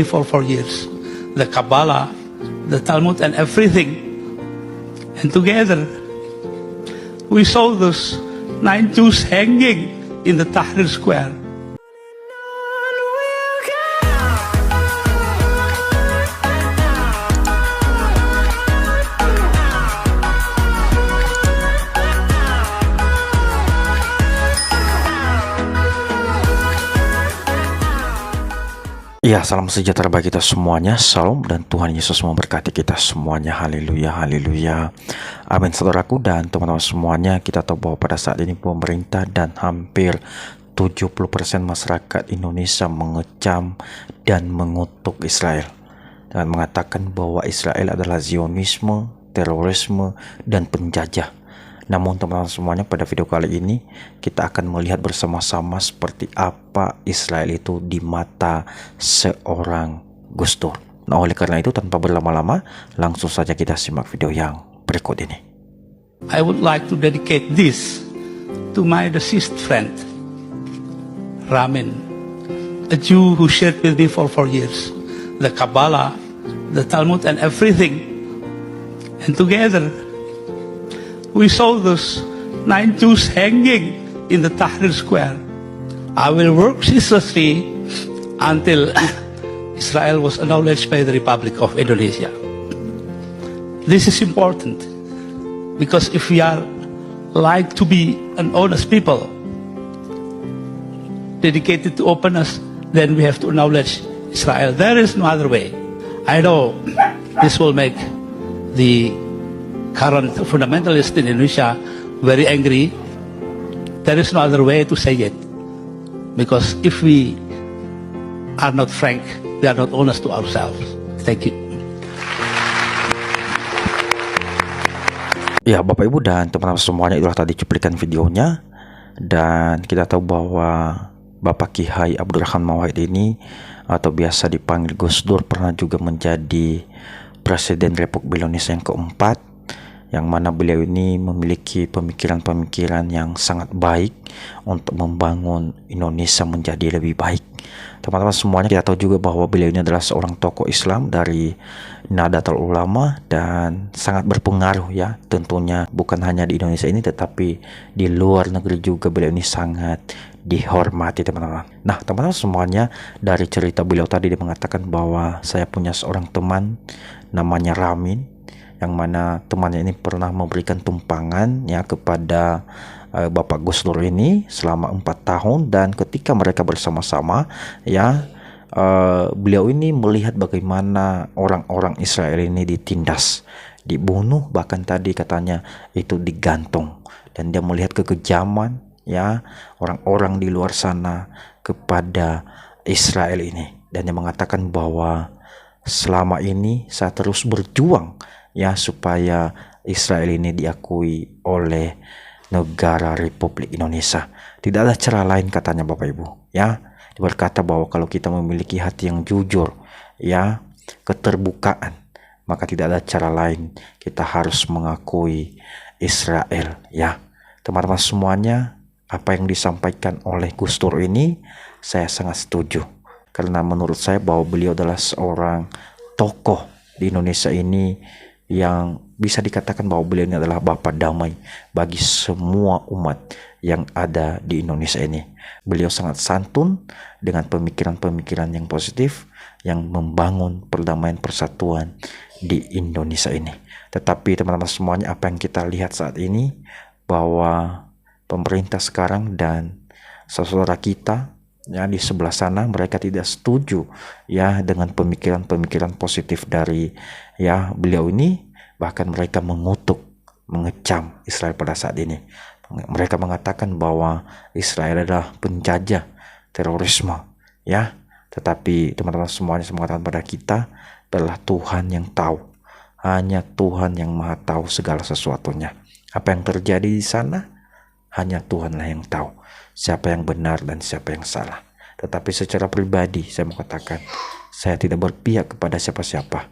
for 4 years, the Kabbalah, the Talmud, and everything. And together, we saw those 9 Jews hanging in the Tahrir Square. Ya, salam sejahtera bagi kita semuanya. Salam dan Tuhan Yesus memberkati kita semuanya. Haleluya, haleluya. Amin, saudaraku dan teman-teman semuanya. Kita tahu bahwa pada saat ini pemerintah dan hampir 70% masyarakat Indonesia mengecam dan mengutuk Israel dan mengatakan bahwa Israel adalah Zionisme, terorisme, dan penjajah. Namun teman-teman semuanya, pada video kali ini kita akan melihat bersama-sama seperti apa Israel itu di mata seorang Gus Dur. Nah, oleh karena itu tanpa berlama-lama, langsung saja kita simak video yang berikut ini. I would like to dedicate this to my deceased friend, Ramin, a Jew who shared with me for 4 years, the Kabbalah, the Talmud, and everything. And together, we saw those 9 Jews hanging in the Tahrir Square. I will work ceaselessly until Israel was acknowledged by the Republic of Indonesia. This is important because if we are like to be an honest people, dedicated to openness, then we have to acknowledge Israel. There is no other way. I know this will make the current fundamentalists in Indonesia very angry. There is no other way to say it, because if we are not frank, we are not honest to ourselves. Thank you. Ya, Bapak Ibu dan teman-teman semuanya, itulah tadi cuplikan videonya. Dan kita tahu bahwa Bapak Kiai Abdurrahman Mawahid ini, atau biasa dipanggil Gus Dur, pernah juga menjadi Presiden Republik Indonesia yang keempat, yang mana beliau ini memiliki pemikiran-pemikiran yang sangat baik untuk membangun Indonesia menjadi lebih baik. Teman-teman semuanya, kita tahu juga bahwa beliau ini adalah seorang tokoh Islam dari Nahdlatul Ulama dan sangat berpengaruh, ya, tentunya bukan hanya di Indonesia ini tetapi di luar negeri juga beliau ini sangat dihormati, teman-teman. Nah, teman-teman semuanya, dari cerita beliau tadi dia mengatakan bahwa saya punya seorang teman namanya Ramin, yang mana temannya ini pernah memberikan tumpangan, ya, kepada Bapak Gus Dur ini selama 4 tahun. Dan ketika mereka bersama-sama, ya, beliau ini melihat bagaimana orang-orang Israel ini ditindas, dibunuh, bahkan tadi katanya itu digantung. Dan dia melihat kekejaman, ya, orang-orang di luar sana kepada Israel ini. Dan dia mengatakan bahwa selama ini saya terus berjuang, ya, supaya Israel ini diakui oleh negara Republik Indonesia. Tidak ada cara lain, katanya Bapak Ibu, ya. Dia berkata bahwa kalau kita memiliki hati yang jujur, ya, keterbukaan, maka tidak ada cara lain, kita harus mengakui Israel, ya. Teman-teman semuanya, apa yang disampaikan oleh Gus Dur ini saya sangat setuju, karena menurut saya bahwa beliau adalah seorang tokoh di Indonesia ini yang bisa dikatakan bahwa beliau ini adalah Bapak damai bagi semua umat yang ada di Indonesia ini. Beliau sangat santun dengan pemikiran-pemikiran yang positif yang membangun perdamaian persatuan di Indonesia ini. Tetapi teman-teman semuanya, apa yang kita lihat saat ini bahwa pemerintah sekarang dan saudara kita, ya, di sebelah sana, mereka tidak setuju, ya, dengan pemikiran-pemikiran positif dari, ya, beliau ini. Bahkan mereka mengutuk, mengecam Israel pada saat ini. Mereka mengatakan bahwa Israel adalah penjajah, terorisme, ya. Tetapi teman-teman semuanya, saya mengatakan pada kita adalah Tuhan yang tahu. Hanya Tuhan yang Maha tahu segala sesuatunya. Apa yang terjadi di sana, hanya Tuhanlah yang tahu siapa yang benar dan siapa yang salah. Tetapi secara pribadi saya mau katakan, saya tidak berpihak kepada siapa-siapa,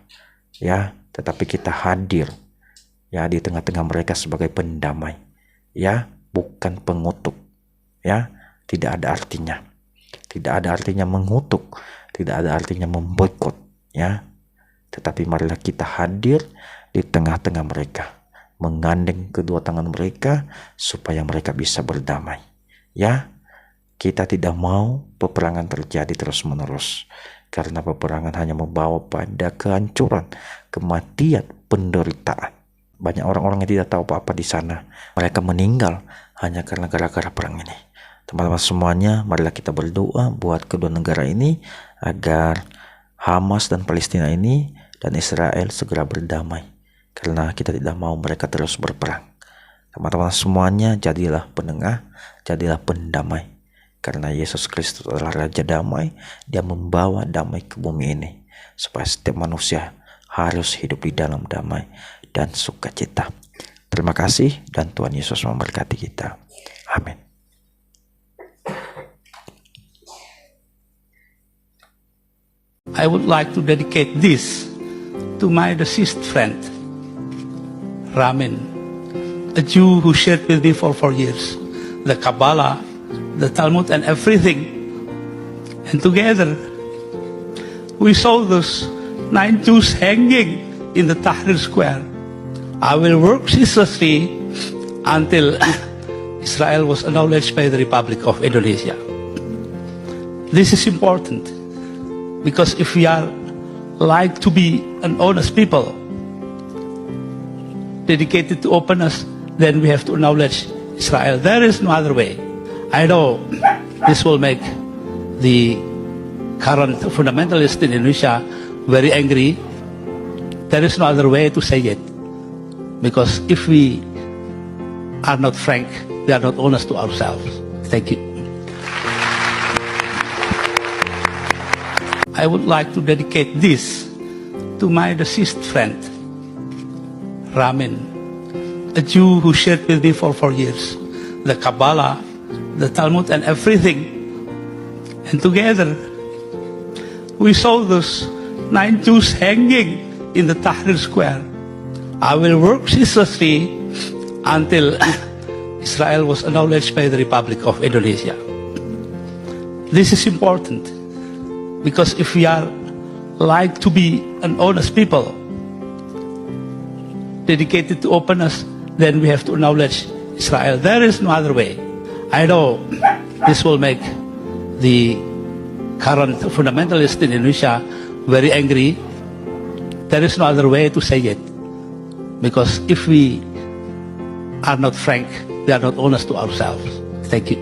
ya, tetapi kita hadir, ya, di tengah-tengah mereka sebagai pendamai, ya, bukan pengutuk, ya. Tidak ada artinya mengutuk, tidak ada artinya memboikot, ya. Tetapi marilah kita hadir di tengah-tengah mereka, menggandeng kedua tangan mereka supaya mereka bisa berdamai. Ya, kita tidak mau peperangan terjadi terus-menerus, karena peperangan hanya membawa pada kehancuran, kematian, penderitaan. Banyak orang-orang yang tidak tahu apa-apa di sana. Mereka meninggal hanya karena gara-gara perang ini. Teman-teman semuanya, marilah kita berdoa buat kedua negara ini agar Hamas dan Palestina ini dan Israel segera berdamai, karena kita tidak mau mereka terus berperang. Teman-teman semuanya, jadilah penengah, jadilah pendamai, karena Yesus Kristus adalah Raja Damai. Dia membawa damai ke bumi ini, supaya setiap manusia harus hidup di dalam damai dan sukacita. Terima kasih, dan Tuhan Yesus memberkati kita. Amin. I would like to dedicate this to my deceased friend, Ramin, a Jew who shared with me for 4 years the Kabbalah, the Talmud, and everything. And together, we saw those 9 Jews hanging in the Tahrir Square. I will work ceaselessly until Israel was acknowledged by the Republic of Indonesia. This is important, because if we are like to be an honest people, dedicated to openness, then we have to acknowledge Israel. There is no other way. I know this will make the current fundamentalists in Indonesia very angry. There is no other way to say it. Because if we are not frank, we are not honest to ourselves. Thank you. I would like to dedicate this to my deceased friend, Ramin, a Jew who shared with me for 4 years the Kabbalah, the Talmud, and everything. And together, we saw those 9 Jews hanging in the Tahrir Square. I will work ceaselessly until Israel was acknowledged by the Republic of Indonesia. This is important, because if we are like to be an honest people, dedicated to openness, then we have to acknowledge Israel. There is no other way. I know this will make the current fundamentalists in Indonesia very angry. There is no other way to say it. Because if we are not frank, we are not honest to ourselves. Thank you.